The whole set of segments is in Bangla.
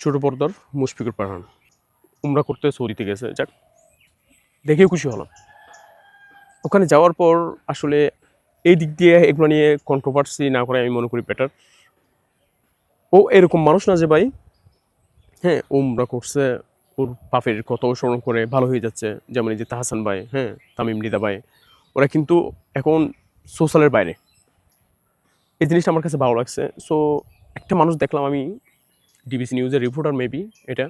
ছোট পর্দার মুশফিকুর পারহান উমরা করতে সৌদিতে গেছে। যাক, দেখেও খুশি হলাম। ওখানে যাওয়ার পর আসলে এই দিক দিয়ে এগুলো নিয়ে কন্ট্রোভার্সি না করে আমি মনে করি বেটার। ও এরকম মানুষ না যে ভাই, হ্যাঁ উমরা করছে, ওর পাপের কথা স্মরণ করে ভালো হয়ে যাচ্ছে। যেমন এই যে তাহসান ভাই, হ্যাঁ তামিম মৃদা ভাই, ওরা কিন্তু এখন সোশ্যালের বাইরে। এই জিনিসটা আমার কাছে ভালো লাগছে। সো একটা মানুষ দেখলাম আমি, ডিবিসি নিউজের রিপোর্টার মেবি এটা,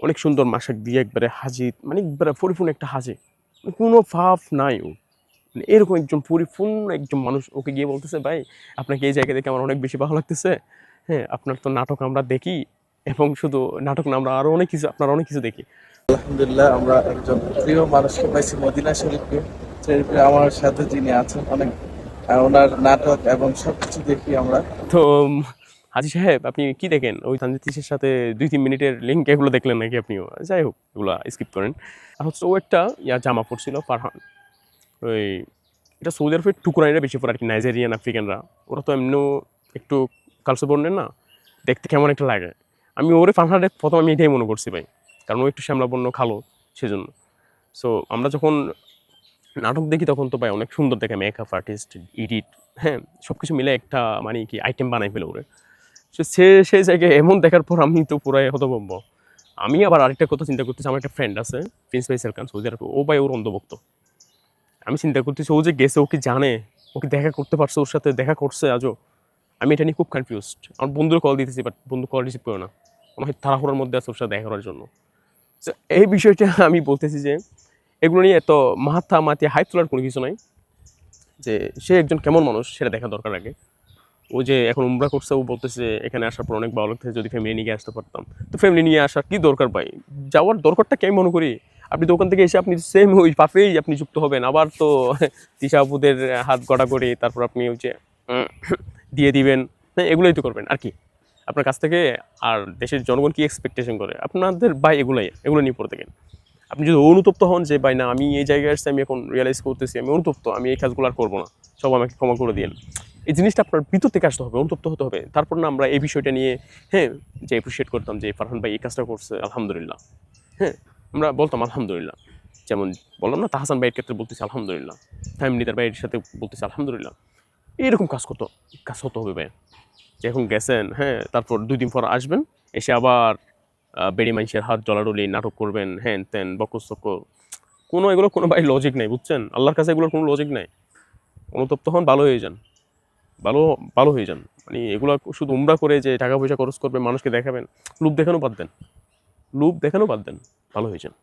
অনেক সুন্দর মাসাক দিয়ে একবারে হাজি, মানে একবারে পরিপূর্ণ একটা হাজি, কোনো ভাব নাই ও, মানে এরকম একজন পরিপূর্ণ একজন মানুষ। ওকে গিয়ে বলতেছে, ভাই আপনাকে এই জায়গা দেখে আমার অনেক বেশি ভালো লাগতেছে, হ্যাঁ আপনার তো নাটক আমরা দেখি, এবং শুধু নাটক না, আমরা আরও অনেক কিছু, আপনার অনেক কিছু দেখি। আলহামদুলিল্লাহ, আমরা একজন প্রিয় মানুষকে পাইছি, মদিনা শরীফকে। শরীফে আমার সাথে যিনি আছেন অনেক, ওনার নাটক এবং সবকিছু দেখি আমরা। তো হাজি সাহেব, আপনি কি দেখেন ওই তানজিদ তিশার সাথে 2-3 মিনিটের লিঙ্ক, এগুলো দেখলেন নাকি আপনিও? যাই হোক, এগুলো স্কিপ করেন। আর হচ্ছে ও একটা জামা পরছিল ফারহান, ওই এটা সৌদি আরবের টুকুরাইরা বেশি পরে আর কি, নাইজেরিয়ান আফ্রিকানরা, ওরা তো এমনিও একটু কালচে বর্ণের না, দেখতে কেমন একটা লাগে। আমি ওরে ফারহানের প্রথম আমি এটাই মনে করছি ভাই, কারণ ও একটু শ্যামলা বর্ণ কালো, সেজন্য। সো আমরা যখন নাটক দেখি তখন তো ভাই অনেক সুন্দর দেখে, মেকআপ আর্টিস্ট, এডিট, হ্যাঁ সব কিছু মিলে একটা মানে কি আইটেম বানাই ফেলে ওরে। সো সে সেই জায়গায় এমন দেখার পর আমি তো পুরাই হতভম্ব। আমি আবার আরেকটা কথা চিন্তা করতেছি, আমার একটা ফ্রেন্ড আছে প্রিন্স ভাই সেলকান, সৌদি আরবে, ও ভাই ওর অন্ধভক্ত। আমি চিন্তা করতেছি ও যে গেছে, ও কি জানে, ও কি দেখা করতে পারছে, ওর সাথে দেখা করছে আজও? আমি এটা নিয়ে খুব কনফিউজড। আমার বন্ধুর কল দিতেছি, বাট বন্ধু কল রিসিভ করে না, মনে হয় তাড়াহুড়োর মধ্যে আছে ওর সাথে দেখা করার জন্য। তো এই বিষয়টা আমি বলতেছি যে এগুলো নিয়ে এত মাথা হাইপ তোলার কোনো কিছু নাই। যে সে একজন কেমন মানুষ সেটা দেখা দরকার আগে। ও যে এখন উমরা করছে, ও বলতেছে এখানে আসার পর অনেক ভালো লাগতেছে, যদি ফ্যামিলি নিয়ে আসতে পারতাম। তো ফ্যামিলি নিয়ে আসার কি দরকার ভাই? যাওয়ার দরকারটা কি আমি মনে করি, আপনি দোকান থেকে এসে আপনি সেম ওই পাপেই আপনি যুক্ত হবেন, আবার তো তিশা আপুদের হাত গড়া করে তারপর আপনি ওই যে দিয়ে দিবেন, হ্যাঁ এগুলোই তো করবেন আর কি আপনার কাছ থেকে। আর দেশের জনগণ কি এক্সপেকটেশন করে আপনাদের ভাই, এগুলো নিয়ে পড়ে থাকেন। আপনি যদি অনুতপ্ত হন যে ভাই না, আমি এই জায়গায় আসছি, আমি এখন রিয়েলাইজ করতেছি আমি অনুতপ্ত, আমি এই কাজগুলো আর করবো না, সব আমাকে ক্ষমা করে দিন, এই জিনিসটা আপনার ভিতর থেকে আসতে হবে, অনুতপ্ত হতে হবে। তারপর না আমরা এই বিষয়টা নিয়ে, হ্যাঁ যে অ্যাপ্রিসিয়েট করতাম যে ফারহান ভাই এই কাজটা করছে, আলহামদুলিল্লাহ, হ্যাঁ আমরা বলতাম আলহামদুলিল্লাহ। যেমন বললাম না, তাহসান ভাইয়ের ক্ষেত্রে বলতেছি আলহামদুলিল্লাহ, ফ্যামিলিদার ভাইয়ের সাথে বলতেছি আলহামদুলিল্লাহ। এইরকম কাজ হতে হবে ভাই। যে এখন গেছেন, হ্যাঁ তারপর 2 দিন পর আসবেন, এসে আবার বেড়ি মানুষের হাত জলাডলি নাটক করবেন, হ্যান ত্যান বকস, এগুলো কোনো ভাই লজিক নাই, বুঝছেন? আল্লাহর কাছে এগুলোর কোনো লজিক নাই। অনুতপ্ত হন, ভালো হয়ে যান, ভালো ভালো হয়ে যান। মানে এগুলো শুধু উমরা করে যে টাকা পয়সা খরচ করবেন, মানুষকে দেখাবেন, লোভ দেখানো বাদ দেন, ভালো হয়ে যান।